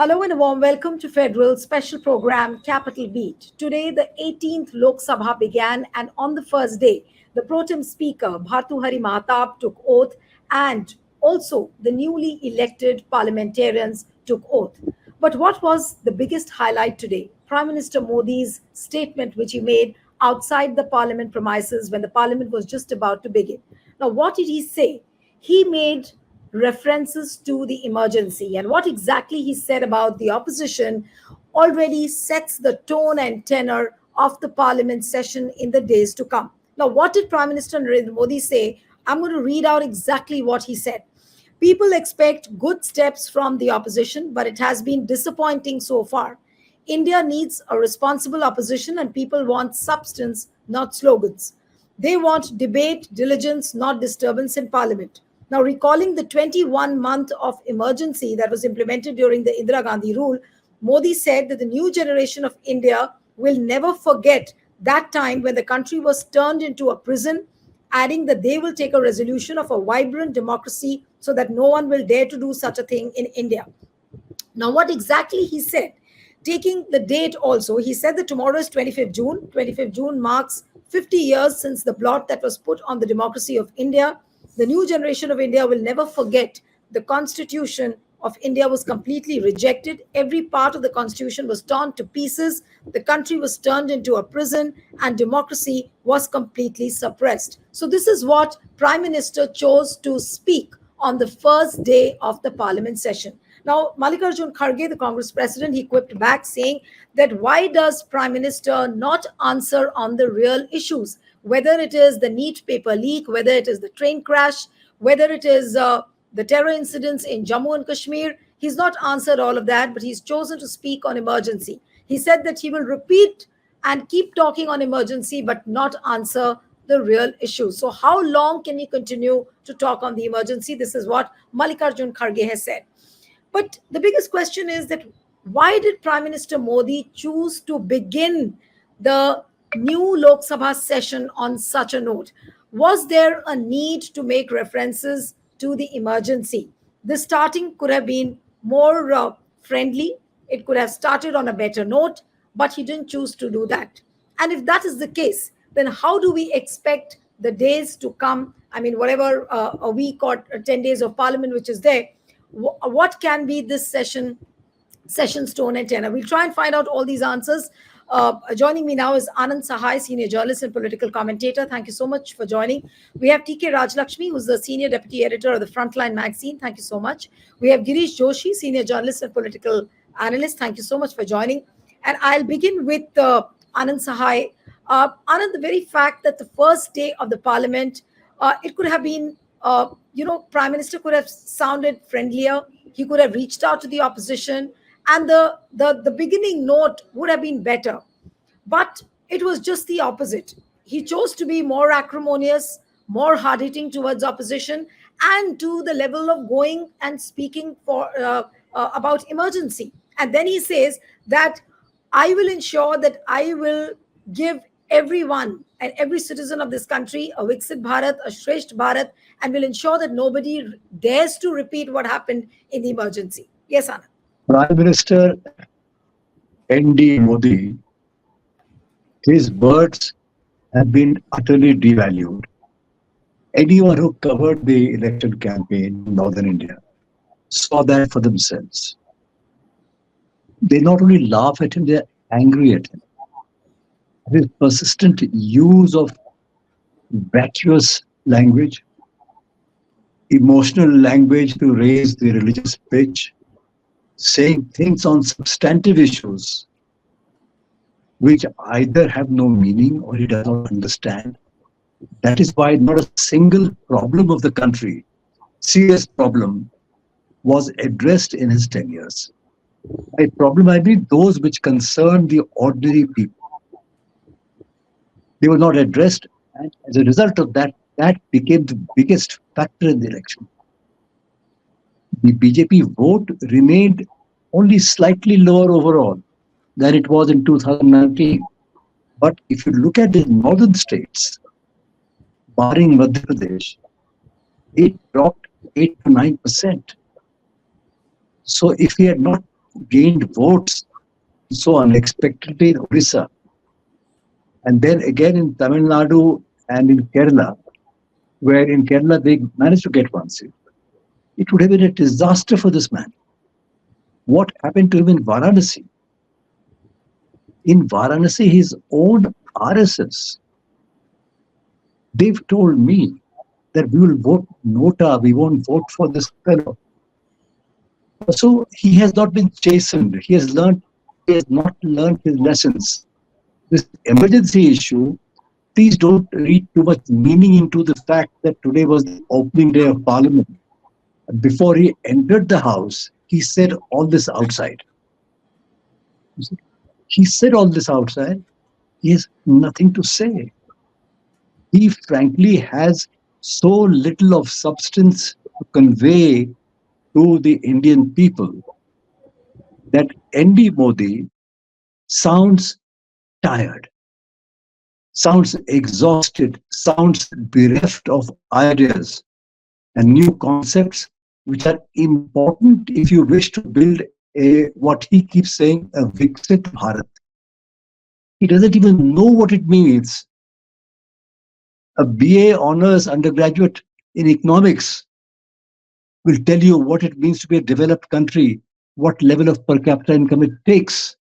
Hello and a warm welcome to Federal special program Capital Beat. Today, the 18th Lok Sabha began, and on the first day, the pro tem speaker Bhartuhari Mahatab took oath, and also the newly elected parliamentarians took oath. But what was the biggest highlight today? Prime Minister Modi's statement, which he made outside the parliament premises when the parliament was just about to begin. Now, what did he say? He made references to the emergency, and what exactly he said about the opposition already sets the tone and tenor of the parliament session in the days to come. Now, what did Prime Minister Narendra Modi say? I'm going to read out exactly what he said. People expect good steps from the opposition, but it has been disappointing so far. India needs a responsible opposition, and people want substance, not slogans. They want debate, diligence, not disturbance in parliament. Now, recalling the 21-month of emergency that was implemented during the Indira Gandhi rule, Modi said that the new generation of India will never forget that time when the country was turned into a prison, adding that they will take a resolution of a vibrant democracy so that no one will dare to do such a thing in India. Now, what exactly he said? Taking the date also, he said that tomorrow is 25th June. 25th June marks 50 years since the blot that was put on the democracy of India. The new generation of India will never forget the constitution of India was completely rejected. Every part of the constitution was torn to pieces. The country was turned into a prison, and democracy was completely suppressed. So this is what Prime Minister chose to speak on the first day of the parliament session. Now, Mallikarjun Kharge, the Congress president, he quipped back saying that why does Prime Minister not answer on the real issues? Whether it is the NEET paper leak, whether it is the train crash, whether it is the terror incidents in Jammu and Kashmir, he's not answered all of that, but he's chosen to speak on emergency. He said that he will repeat and keep talking on emergency, but not answer the real issues. So how long can he continue to talk on the emergency? This is what Mallikarjun Kharge has said. But the biggest question is that why did Prime Minister Modi choose to begin the new Lok Sabha session on such a note? Was there a need to make references to the emergency? The starting could have been more friendly. It could have started on a better note, but he didn't choose to do that. And if that is the case, then how do we expect the days to come? I mean, whatever a week or 10 days of parliament which is there, what can be this session's tone and tenor? We'll try and find out all these answers. Joining me now is Anand Sahai, senior journalist and political commentator. Thank you so much for joining. We have TK Rajlakshmi, who's the senior deputy editor of the Frontline magazine. Thank you so much. We have Girish Joshi, senior journalist and political analyst. Thank you so much for joining. And I'll begin with Anand Sahai. Anand, the very fact that the first day of the parliament, it could have been Prime Minister could have sounded friendlier. He could have reached out to the opposition, and the beginning note would have been better. But it was just the opposite. He chose to be more acrimonious, more hard-hitting towards opposition, and to the level of going and speaking about emergency. And then he says that I will ensure that I will give everyone and every citizen of this country a Viksit Bharat, a Shrestha Bharat, and will ensure that nobody dares to repeat what happened in the emergency. Yes, Anand. Prime Minister N.D. Modi, his words have been utterly devalued. Anyone who covered the election campaign in Northern India saw that for themselves. They not only laugh at him, they're angry at him. His persistent use of vacuous language, emotional language to raise the religious pitch, saying things on substantive issues which either have no meaning or he does not understand. That is why not a single problem of the country, serious problem, was addressed in his 10 years. By problem, I mean those which concern the ordinary people. They were not addressed, and as a result of that, that became the biggest factor in the election. The BJP vote remained only slightly lower overall than it was in 2019. But if you look at the northern states, barring Madhya Pradesh, it dropped 8 to 9%. So if he had not gained votes so unexpectedly in Orissa, and then again in Tamil Nadu and in Kerala, where in Kerala they managed to get one seat. It would have been a disaster for this man. What happened to him in Varanasi? In Varanasi, his own RSS, they've told me that we will vote Nota, we won't vote for this fellow. So he has not been chastened. He has not learned his lessons. This emergency issue, please don't read too much meaning into the fact that today was the opening day of Parliament. Before he entered the House, he said all this outside. He said all this outside. He has nothing to say. He frankly has so little of substance to convey to the Indian people that ND Modi sounds tired, sounds exhausted, sounds bereft of ideas and new concepts which are important if you wish to build what he keeps saying, a Viksit Bharat. He doesn't even know what it means. A BA honors undergraduate in economics will tell you what it means to be a developed country, what level of per capita income it takes.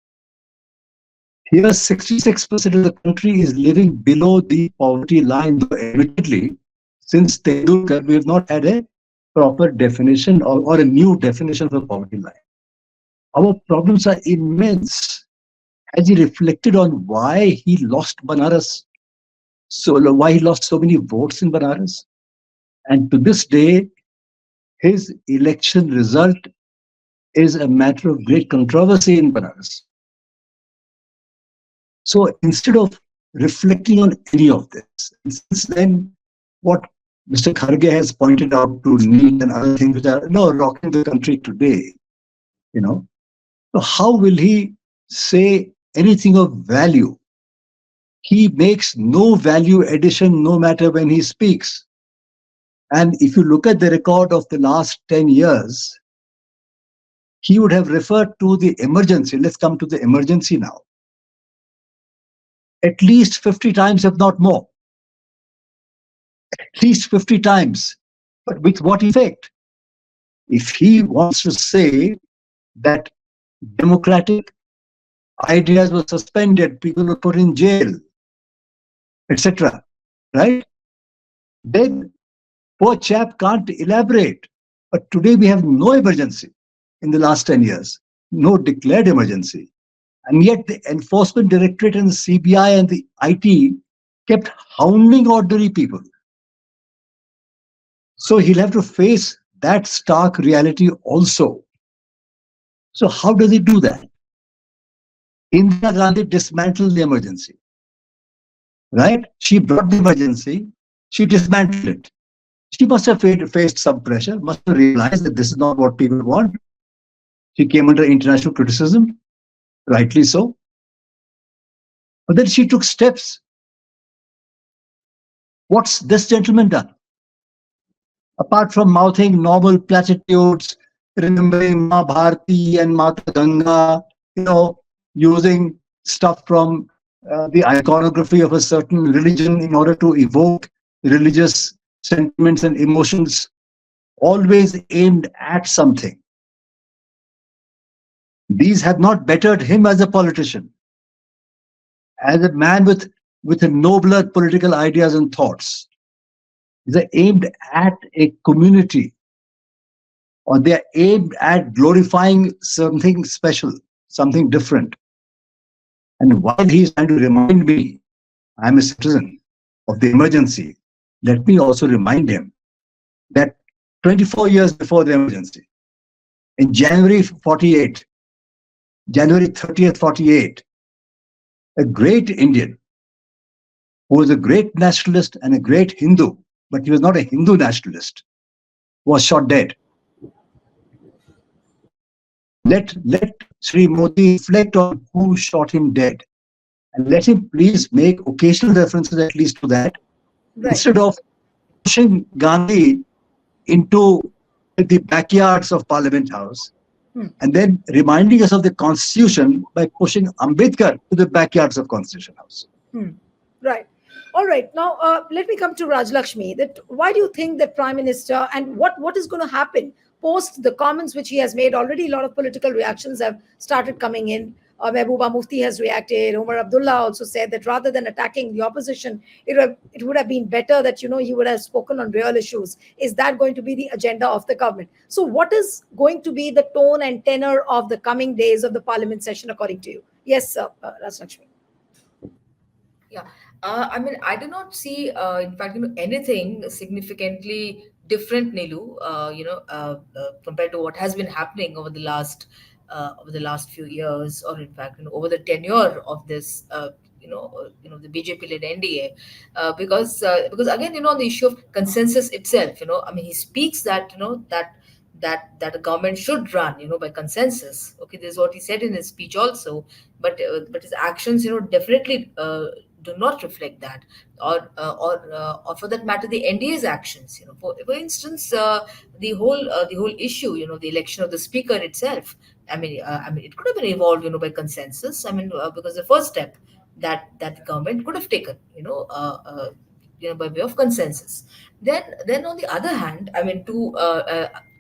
Here, 66% of the country is living below the poverty line, though admittedly, since Tendulkar, we have not had a proper definition or a new definition of the poverty line. Our problems are immense. Has he reflected on why he lost Banaras? So why he lost so many votes in Banaras? And to this day, his election result is a matter of great controversy in Banaras. So instead of reflecting on any of this, since then, what Mr. Kharge has pointed out to NEET and other things which are rocking the country today, so how will he say anything of value? He makes no value addition no matter when he speaks. And if you look at the record of the last 10 years, he would have referred to the emergency. Let's come to the emergency now. At least 50 times, if not more. At least 50 times. But with what effect? If he wants to say that democratic ideas were suspended, people were put in jail, etc., right? Then poor chap can't elaborate. But today we have no emergency in the last 10 years, no declared emergency. And yet the Enforcement Directorate and the CBI and the IT kept hounding ordinary people. So he'll have to face that stark reality also. So how does he do that? Indira Gandhi dismantled the emergency, right? She brought the emergency, she dismantled it. She must have faced some pressure, must have realized that this is not what people want. She came under international criticism, rightly so. But then she took steps. What's this gentleman done? Apart from mouthing normal platitudes, remembering Ma Bharati and Mata Ganga, using stuff from the iconography of a certain religion in order to evoke religious sentiments and emotions, always aimed at something. These have not bettered him as a politician, as a man with a nobler political ideas and thoughts. These are aimed at a community, or they are aimed at glorifying something special, something different. And while he is trying to remind me, I'm a citizen of the emergency, let me also remind him that 24 years before the emergency, in January 48, January 30th, 48, a great Indian who was a great nationalist and a great Hindu, but he was not a Hindu nationalist, was shot dead. Let Sri Modi reflect on who shot him dead, and let him please make occasional references at least to that, right, instead of pushing Gandhi into the backyards of Parliament House Hmm. and then reminding us of the Constitution by pushing Ambedkar to the backyards of Constitution House. Hmm. Right. All right. Now, let me come to Raj Lakshmi. That why do you think that Prime Minister and what is going to happen post the comments which he has made? Already, a lot of political reactions have started coming in. Mehbooba Mufti has reacted. Umar Abdullah also said that rather than attacking the opposition, it would have been better that he would have spoken on real issues. Is that going to be the agenda of the government? So, what is going to be the tone and tenor of the coming days of the Parliament session, according to you? Yes, Raj Lakshmi. Yeah, I mean, I do not see, in fact, anything significantly different, Nilu, compared to what has been happening over the last few years, or in fact, over the tenure of this, the BJP-led NDA, because again, on the issue of consensus itself, I mean, he speaks that that the government should run, by consensus. Okay, this is what he said in his speech also, but his actions, definitely do not reflect that, or for that matter, the NDA's actions. For instance, the whole issue, the election of the speaker itself. I mean, it could have been evolved, by consensus. I mean, because the first step that the government could have taken, by way of consensus. Then on the other hand, I mean,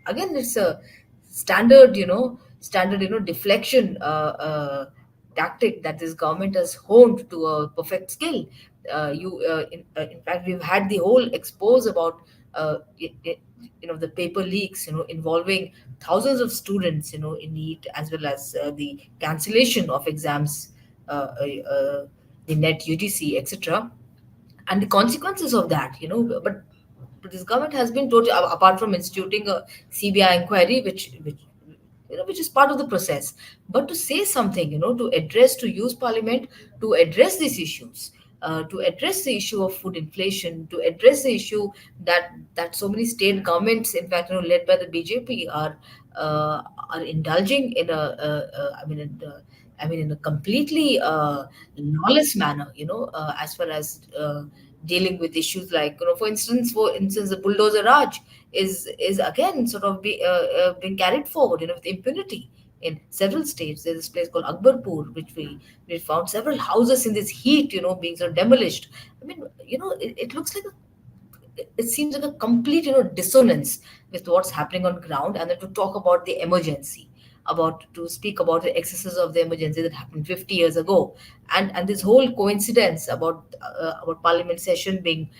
again, it's a standard, deflection tactic that this government has honed to a perfect skill. In fact, we've had the whole expose about the paper leaks, involving thousands of students, in need, as well as the cancellation of exams, the net UGC, etc., and the consequences of that. But this government has been told, apart from instituting a CBI inquiry, which is part of the process, but to say something, to use parliament to address these issues, to address the issue of food inflation, to address the issue that so many state governments, in fact, led by the BJP, are indulging in in a completely lawless manner, as far as dealing with issues like, for instance, the bulldozer Raj is again sort of being carried forward, with impunity in several states. There's this place called Akbarpur, which we found several houses in this heat, being sort of demolished. I mean, it looks like it seems like a complete, dissonance with what's happening on ground, and then to talk about the emergency, about to speak about the excesses of the emergency that happened 50 years ago, and this whole coincidence about parliament session being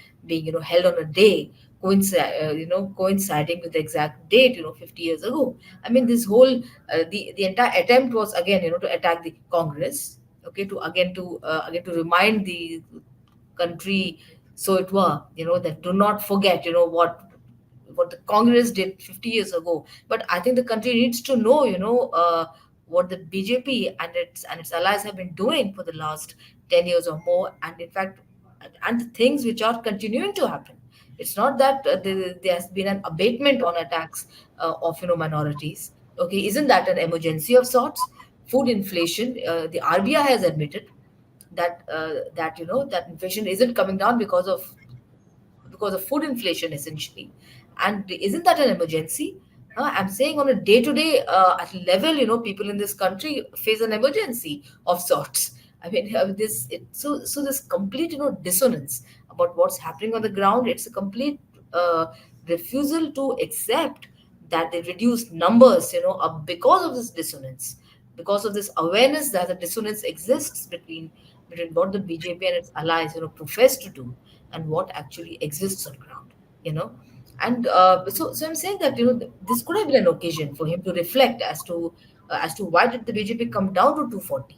held on a day, coinciding with the exact date, 50 years ago. I mean, this whole the entire attempt was, again, to attack the Congress. Okay, to remind the country, so it were, that do not forget, what the Congress did 50 years ago. But I think the country needs to know, what the BJP and its allies have been doing for the last 10 years or more, and in fact, and the things which are continuing to happen. It's not that there has been an abatement on attacks of, minorities. Okay, isn't that an emergency of sorts? Food inflation. The RBI has admitted that inflation isn't coming down because of food inflation, essentially. And isn't that an emergency? I'm saying on a day-to-day at level, people in this country face an emergency of sorts. I mean, this complete, dissonance about what's happening on the ground. It's a complete refusal to accept that the reduced numbers, are because of this dissonance, because of this awareness that the dissonance exists between what the BJP and its allies, profess to do, and what actually exists on ground. You know, and so I'm saying that, this could have been an occasion for him to reflect as to why did the BJP come down to 240.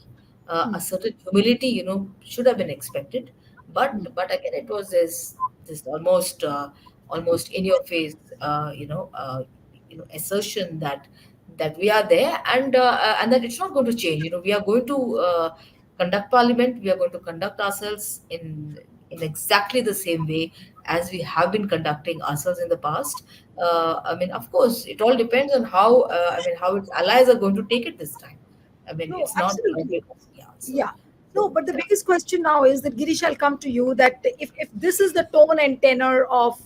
A certain humility, should have been expected, but again, it was this almost in your face, assertion that we are there, and that it's not going to change. We are going to conduct parliament. We are going to conduct ourselves in exactly the same way as we have been conducting ourselves in the past. I mean, of course, it all depends on how its allies are going to take it this time. I mean, No, it's not absolutely. yeah. Yeah. No, So but the biggest question now is that Girish, I'll come to you that if this is the tone and tenor of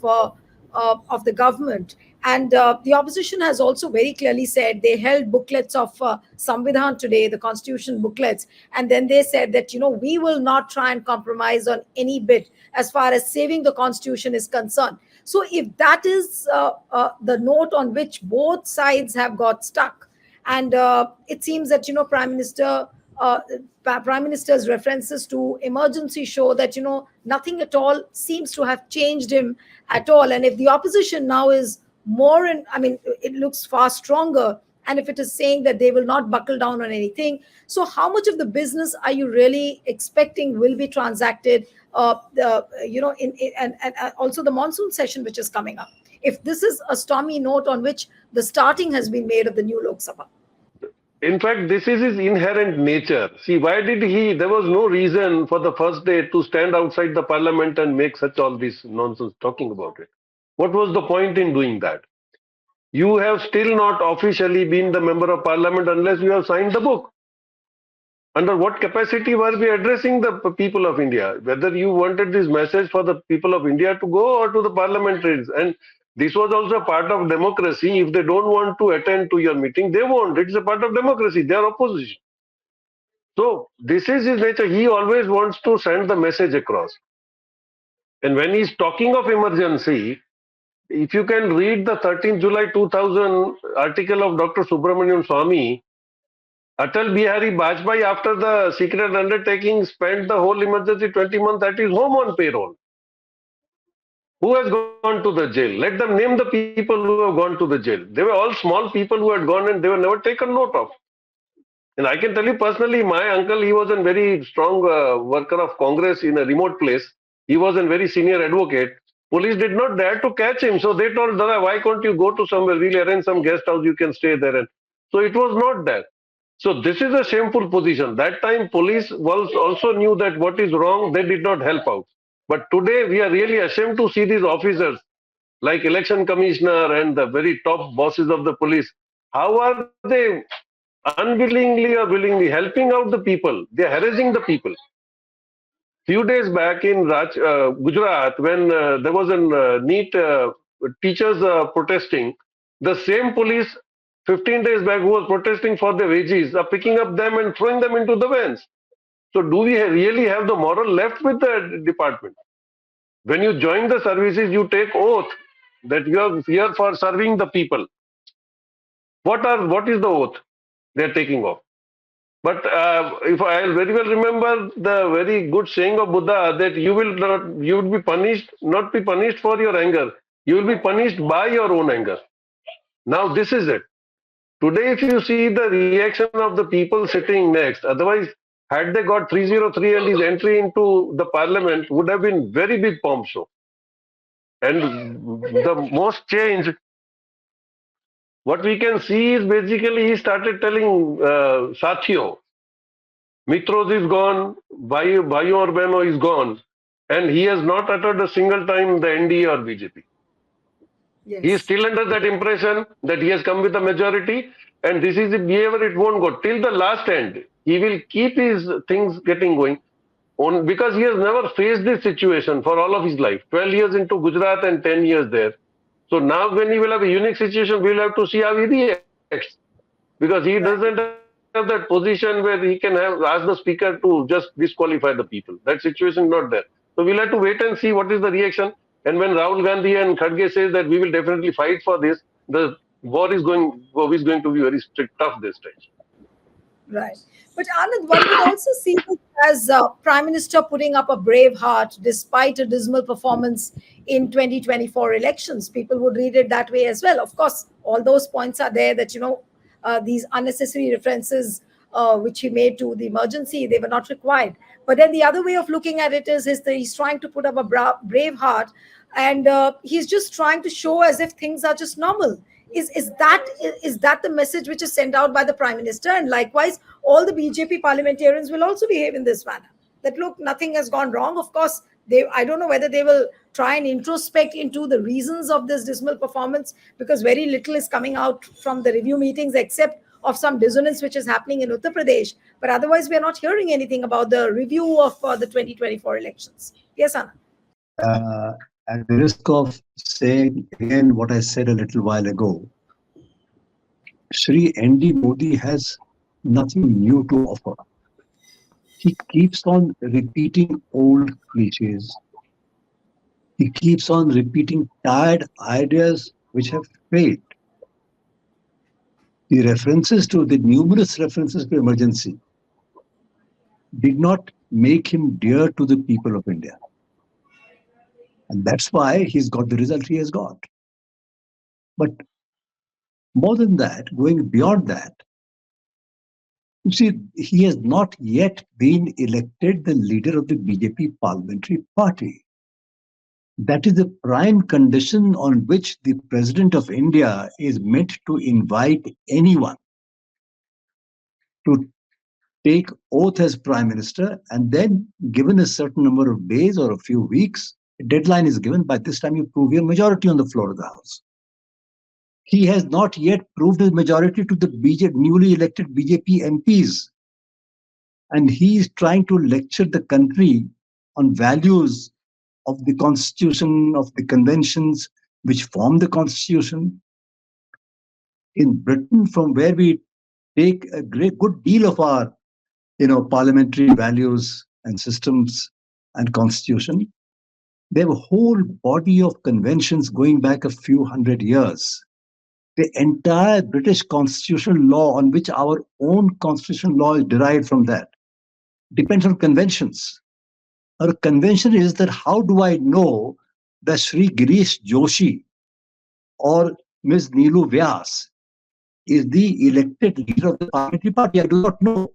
of the government. And the opposition has also very clearly said they held booklets of Samvidhan today, the constitution booklets, and then they said that, we will not try and compromise on any bit as far as saving the constitution is concerned. So if that is the note on which both sides have got stuck, and it seems that, uh, Prime Minister's references to emergency show that, nothing at all seems to have changed him at all. And if the opposition now is more in, I mean, it looks far stronger. And if it is saying that they will not buckle down on anything, so how much of the business are you really expecting will be transacted? And also the monsoon session which is coming up. If this is a stormy note on which the starting has been made of the new Lok Sabha. In fact, this is his inherent nature. See, why did he? There was no reason for the first day to stand outside the parliament and make such all this nonsense talking about it. What was the point in doing that? You have still not officially been the member of parliament unless you have signed the book. Under what capacity were we addressing the people of India? Whether you wanted this message for the people of India to go or to the parliamentarians. And this was also a part of democracy. If they don't want to attend to your meeting, they won't. It's a part of democracy. They are opposition. So this is his nature. He always wants to send the message across. And when he's talking of emergency, if you can read the 13th July 2000 article of Dr. Subramanian Swamy, Atal Bihari Vajpayee, after the secret undertaking, spent the whole emergency 20 months at his home on payroll. Who has gone to the jail? Let them name the people who have gone to the jail. They were all small people who had gone and they were never taken note of. And I can tell you personally, my uncle, he was a very strong worker of Congress in a remote place. He was a very senior advocate. Police did not dare to catch him. So they told, Dada, why can't you go to somewhere? We'll arrange some guest house. You can stay there. And so it was not there. So this is a shameful position. That time police also knew that what is wrong. They did not help out. But today we are really ashamed to see these officers like election commissioner and the very top bosses of the police. How are they unwillingly or willingly helping out the people? They are harassing the people. Few days back in Gujarat, when there was a NEET teachers protesting, the same police 15 days back who was protesting for their wages are picking up them and throwing them into the vans. So do we really have the moral left with the department? When you join the services, you take oath that you are here for serving the people. What is the oath they are taking off? But if I very well remember the very good saying of Buddha that you will be punished, not be punished for your anger. You will be punished by your own anger. Now this is it. Today, if you see the reaction of the people sitting next, otherwise, had they got 303 and his entry into the parliament would have been very big pomp show. And the most change, what we can see is basically he started telling Sathiyo, Mitros is gone, Bhaiyo or Beno is gone, and he has not uttered a single time the NDA or BJP. Yes. He is still under that impression that he has come with a majority, and this is the behavior, it won't go. Till the last end, he will keep his things getting going on because he has never faced this situation for all of his life. 12 years into Gujarat and 10 years there. So now when he will have a unique situation, we will have to see how he reacts. Because he doesn't have that position where he can ask the speaker to just disqualify the people. That situation is not there. So we'll have to wait and see what is the reaction. And when Rahul Gandhi and Khadge says that we will definitely fight for this, the war is going to be very strict, tough this time. Right. But Anand, one would also see this as Prime Minister putting up a brave heart despite a dismal performance in 2024 elections. People would read it that way as well. Of course, all those points are there that, these unnecessary references which he made to the emergency, they were not required. But then the other way of looking at it is that he's trying to put up a brave heart, and he's just trying to show as if things are just normal. Is that the message which is sent out by the Prime Minister? And likewise, all the BJP parliamentarians will also behave in this manner. That look, nothing has gone wrong. Of course, I don't know whether they will try and introspect into the reasons of this dismal performance, because very little is coming out from the review meetings except of some dissonance which is happening in Uttar Pradesh. But otherwise, we are not hearing anything about the review of the 2024 elections. Yes, Anna. at the risk of saying again what I said a little while ago, Shri N.D. Modi has nothing new to offer. He keeps on repeating old cliches. He keeps on repeating tired ideas which have failed. The numerous references to emergency did not make him dear to the people of India. And that's why he's got the result he has got. But more than that, going beyond that, you see, he has not yet been elected the leader of the BJP parliamentary party. That is the prime condition on which the President of India is meant to invite anyone to take oath as Prime Minister, and then, given a certain number of days or a few weeks, a deadline is given. By this time, you prove your majority on the floor of the House. He has not yet proved his majority to the newly elected BJP MPs. And he is trying to lecture the country on values of the constitution, of the conventions which form the constitution. In Britain, from where we take a good deal of our parliamentary values and systems and constitution, they have a whole body of conventions going back a few hundred years. The entire British constitutional law, on which our own constitutional law is derived from that, depends on conventions. A convention is that how do I know that Sri Girish Joshi or Ms. Neelu Vyas is the elected leader of the parliamentary party? I do not know.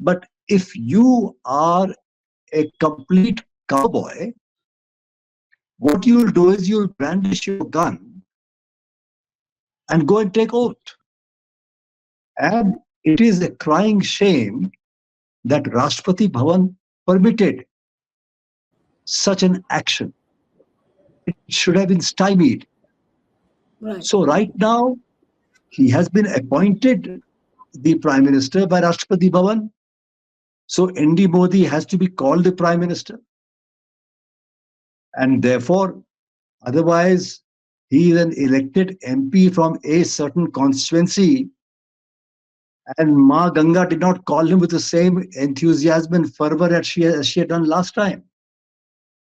But if you are a complete cowboy, what you will do is you will brandish your gun and go and take oath. And it is a crying shame that Rashtrapati Bhavan permitted such an action. It should have been stymied. Right. So right now, he has been appointed the Prime Minister by Rashtrapati Bhavan. So N.D. Modi has to be called the Prime Minister. And therefore, otherwise, he is an elected MP from a certain constituency. And Ma Ganga did not call him with the same enthusiasm and fervor as she had done last time.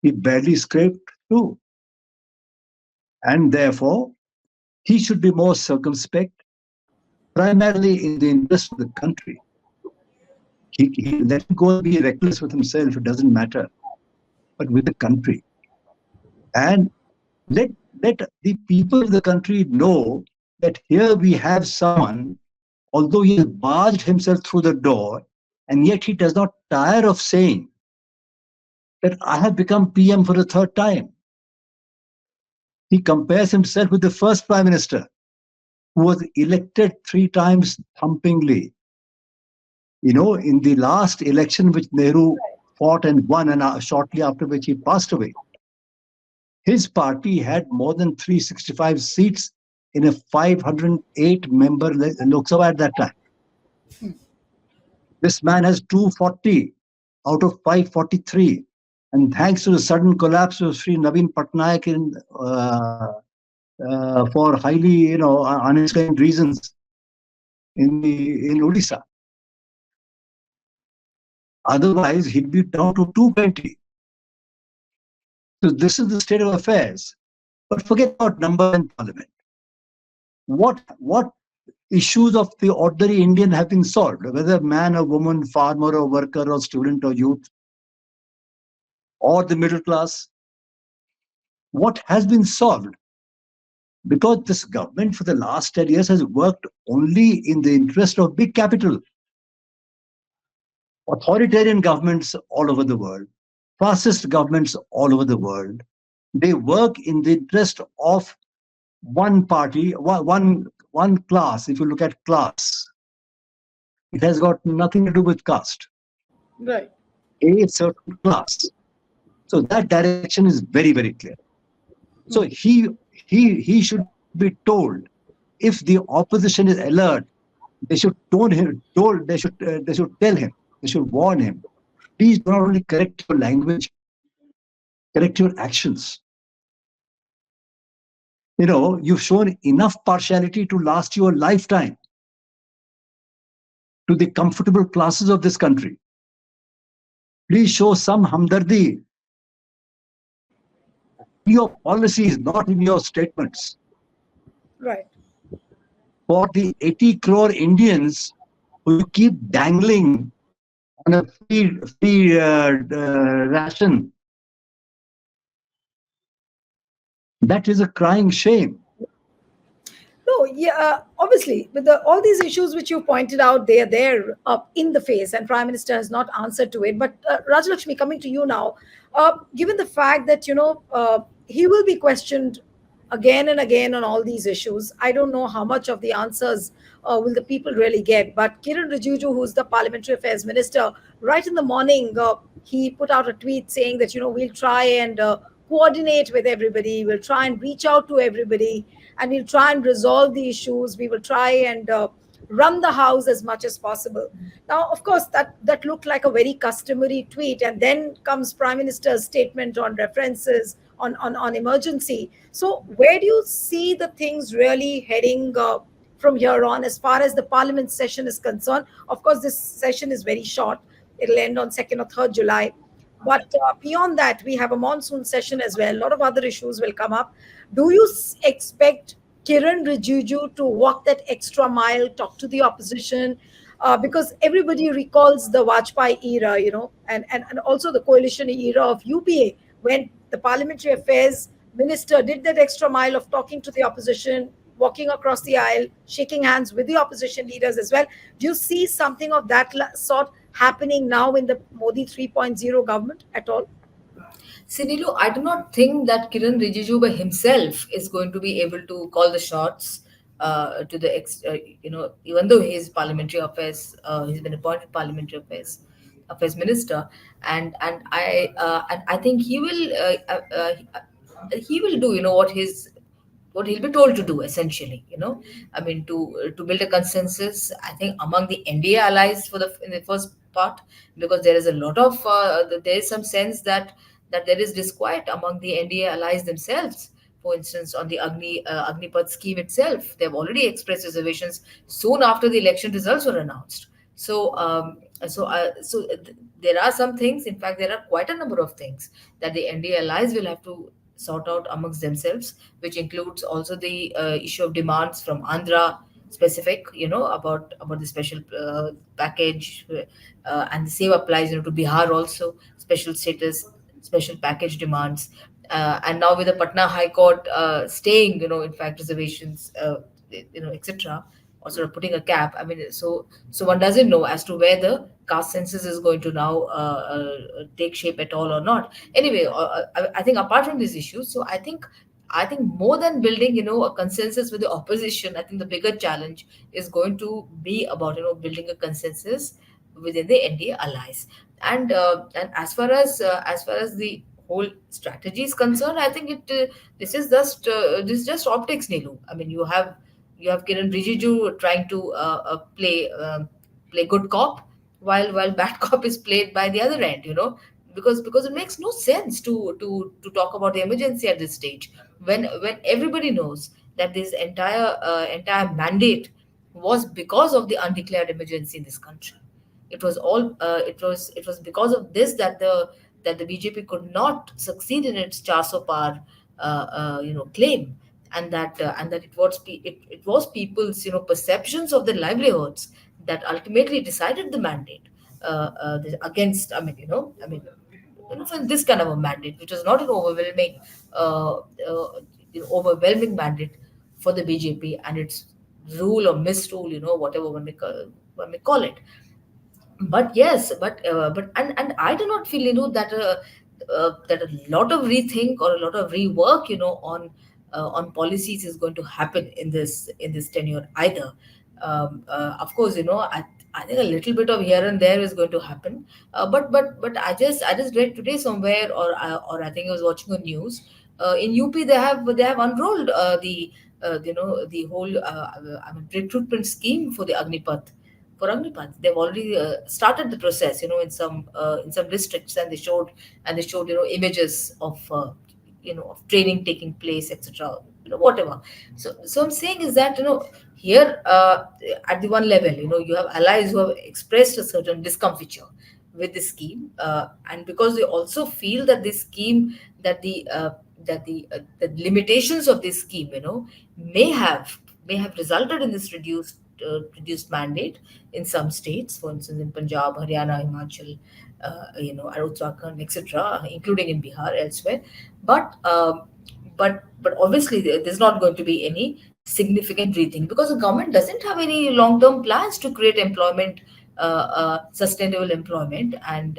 He barely scraped through. And therefore, he should be more circumspect, primarily in the interest of the country. He let him go and be reckless with himself, it doesn't matter, but with the country. And let the people of the country know that here we have someone, although he has barged himself through the door, and yet he does not tire of saying that I have become PM for the third time. He compares himself with the first Prime Minister, who was elected 3 times thumpingly. In the last election which Nehru fought and won, and shortly after which he passed away, his party had more than 365 seats in a 508-member Lok Sabha at that time. This man has 240 out of 543. And thanks to the sudden collapse of Sri Naveen Patnaik for highly, unexplained reasons in Odisha. Otherwise, he'd be down to 220. So this is the state of affairs. But forget about number in parliament. What issues of the ordinary Indian have been solved, whether man or woman, farmer or worker or student or youth, or the middle class? What has been solved? Because this government for the last 10 years has worked only in the interest of big capital. Authoritarian governments all over the world, fascist governments all over the world, they work in the interest of one party, one class. If you look at class, it has got nothing to do with caste. Right. A certain class. So that direction is very, very clear. So he should be told, if the opposition is alert, they should tell him, they should warn him. Please do not only correct your language, correct your actions. You've shown enough partiality to last you a lifetime to the comfortable classes of this country. Please show some hamdardi in your policies, not in your statements. Right. For the 80 crore Indians who you keep dangling on a free ration, that is a crying shame. No, yeah, obviously, with all these issues which you pointed out, they are there in the face, and Prime Minister has not answered to it. But Rajalakshmi, coming to you now, given the fact that he will be questioned again and again on all these issues, I don't know how much of the answers will the people really get. But Kiran Rijiju, who's the Parliamentary Affairs Minister, right in the morning, he put out a tweet saying that we'll try and coordinate with everybody, we'll try and reach out to everybody, and we'll try and resolve the issues. We will try and run the house as much as possible. Now, of course, that looked like a very customary tweet, and then comes Prime Minister's statement on references on emergency. So, where do you see the things really heading from here on, as far as the Parliament session is concerned? Of course, this session is very short. It'll end on 2nd or 3rd July. But beyond that, we have a monsoon session as well. A lot of other issues will come up. Do you expect Kiran Rijiju to walk that extra mile, talk to the opposition? Because everybody recalls the Vajpayee era, and also the coalition era of UPA, when the parliamentary affairs minister did that extra mile of talking to the opposition, walking across the aisle, shaking hands with the opposition leaders as well. Do you see something of that sort happening now in the Modi 3.0 government at all? Sinilu, I do not think that Kiran Rijiju by himself is going to be able to call the shots to the even though he is parliamentary affairs, he's been appointed parliamentary affairs minister, and I think he will do what he'll be told to do, essentially. I mean, to build a consensus, I think, among the NDA allies for the in the first part, because there is a lot of there is some sense that there is disquiet among the NDA allies themselves. For instance, on the Agnipath scheme itself, they have already expressed reservations soon after the election results were announced. So, there are some things. In fact, there are quite a number of things that the NDA allies will have to sort out amongst themselves, which includes also the issue of demands from Andhra specific, about the special package, and the same applies, to Bihar also, special status, special package demands, and now with the Patna High Court staying, in fact, reservations, etc., or sort of putting a cap. I mean, so one doesn't know as to where the caste census is going to now take shape at all or not. Anyway, I think apart from these issues, so I think more than building, a consensus with the opposition, I think the bigger challenge is going to be about, building a consensus within the NDA allies. And as far as the whole strategy is concerned, I think this is just optics, Nilu. I mean, you have Kiran Rijiju trying to play good cop, while bad cop is played by the other end. Because it makes no sense to talk about the emergency at this stage, when everybody knows that this entire mandate was because of the undeclared emergency in this country. It was because of this that the BJP could not succeed in its Chaso Par claim, and that it was people's perceptions of their livelihoods that ultimately decided the mandate against. For this kind of a mandate, which was not an uh, overwhelming mandate for the BJP and its rule or misrule, whatever one may call it. But yes, but I do not feel, that a lot of rethink or a lot of rework, on policies is going to happen in this tenure either. Of course, I think a little bit of here and there is going to happen. But I just read today somewhere, or I think I was watching on news. In UP, they have unrolled the whole recruitment scheme for the Agnipath for Agnipath. They've already started the process, in some districts, and they showed images of training taking place, etc. Whatever. So I'm saying is that here at the one level, you have allies who have expressed a certain discomfiture with the scheme, and because they also feel that this scheme that the limitations of this scheme may have resulted in this reduced mandate in some states, for instance in Punjab, Haryana, Himachal, and Uttarakhand, etc., including in Bihar, elsewhere. But obviously there's not going to be any significant rethink, because the government doesn't have any long-term plans to create employment, sustainable employment, and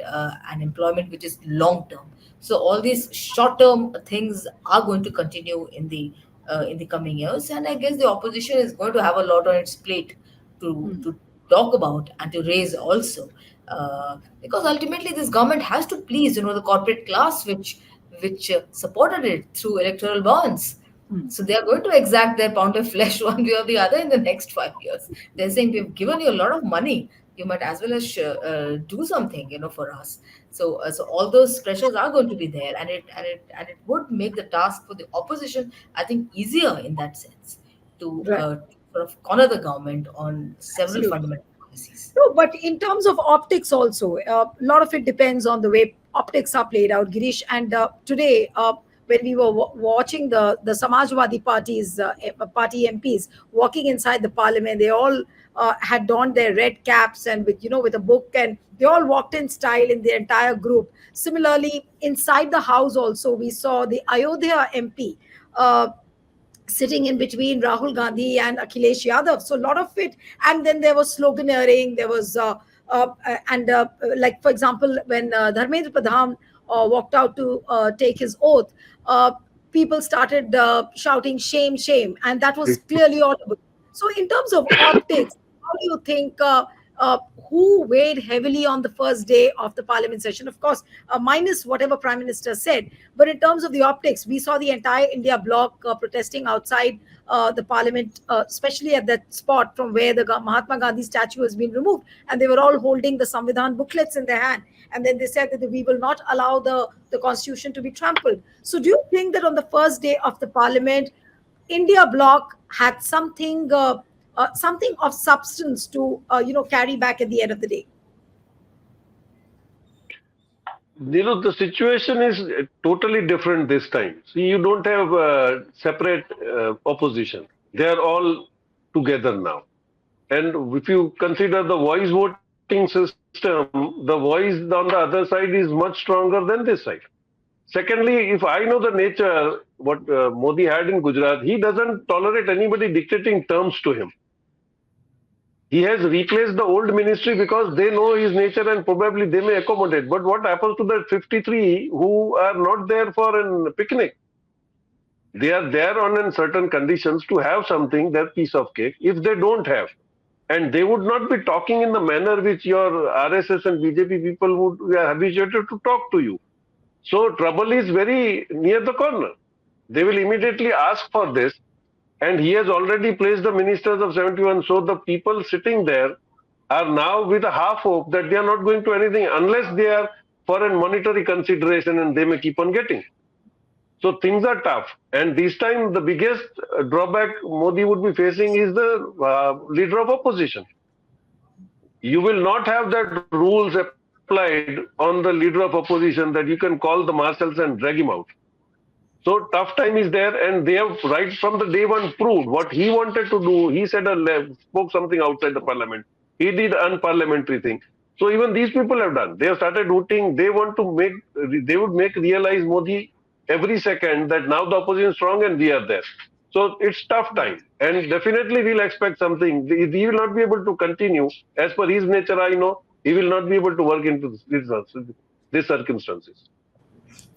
employment which is long-term. So all these short-term things are going to continue in the coming years, and I guess the opposition is going to have a lot on its plate to talk about and to raise also, because ultimately this government has to please the corporate class, which supported it through electoral bonds. So they are going to exact their pound of flesh one way or the other in the next 5 years. They're saying we've given you a lot of money. You might as well as do something, for us. So all those pressures are going to be there, and it would make the task for the opposition, I think, easier in that sense to Right. sort of corner the government on several Absolutely. fundamental policies. No, but in terms of optics, also, a lot of it depends on the way optics are played out, Girish. And today, when we were watching the Samajwadi party MPs walking inside the parliament, they all had donned their red caps and with a book, and they all walked in style in the entire group. Similarly, inside the house, also we saw the Ayodhya MP. Sitting in between Rahul Gandhi and Akhilesh Yadav. So a lot of it, and then there was sloganeering. There was and like, for example, when Dharmendra Pradhan walked out to take his oath, people started shouting "shame, shame," and that was clearly audible. So in terms of optics, how do you think? Uh, who weighed heavily on the first day of the parliament session? Of course, minus whatever Prime Minister said, but in terms of the optics, we saw the entire India bloc protesting outside the parliament, especially at that spot from where the Mahatma Gandhi statue has been removed. And they were all holding the Samvidhan booklets in their hand. And then they said that we will not allow the constitution to be trampled. So do you think that on the first day of the parliament, India bloc had something of substance to carry back at the end of the day? The situation is totally different this time. See, you don't have separate opposition. They are all together now. And if you consider the voice voting system, the voice on the other side is much stronger than this side. Secondly, if I know the nature, what Modi had in Gujarat, he doesn't tolerate anybody dictating terms to him. He has replaced the old ministry because they know his nature and probably they may accommodate. But what happens to the 53 who are not there for a picnic? They are there on certain conditions to have something, their piece of cake. If they don't have, and they would not be talking in the manner which your RSS and BJP people would are habituated to talk to you. So trouble is very near the corner. They will immediately ask for this. And he has already placed the ministers of 71. So the people sitting there are now with a half hope that they are not going to anything unless they are for a monetary consideration, and they may keep on getting. So things are tough. And this time the biggest drawback Modi would be facing is the leader of opposition. You will not have that rules applied on the leader of opposition that you can call the marshals and drag him out. So tough time is there, and they have right from the day one proved what he wanted to do. He said spoke something outside the parliament. He did unparliamentary thing. So even these people have done. They have started hooting. They want to make realize Modi every second that now the opposition is strong and we are there. So it's tough time, and definitely we'll expect something. He will not be able to continue as per his nature. I know he will not be able to work into these circumstances.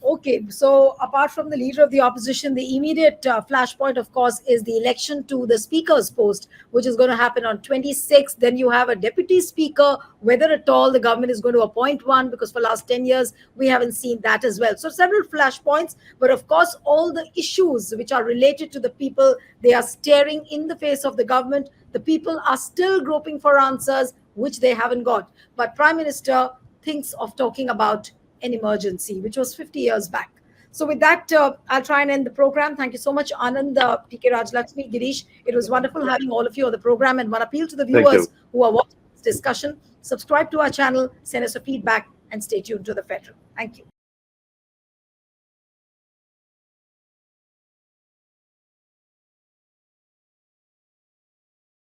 Okay, so apart from the leader of the opposition, the immediate flashpoint, of course, is the election to the speaker's post, which is going to happen on 26th. Then you have a deputy speaker, whether at all the government is going to appoint one, because for last 10 years, we haven't seen that as well. So several flashpoints, but of course, all the issues which are related to the people, they are staring in the face of the government. The people are still groping for answers. which they haven't got. But Prime Minister thinks of talking about an emergency, which was 50 years back. So with that, I'll try and end the program. Thank you so much, Anand, PK Rajlakshmi, Girish. It was wonderful having all of you on the program. And one appeal to the Thank you. viewers who are watching this discussion, subscribe to our channel, send us a feedback, and stay tuned to The Federal. Thank you.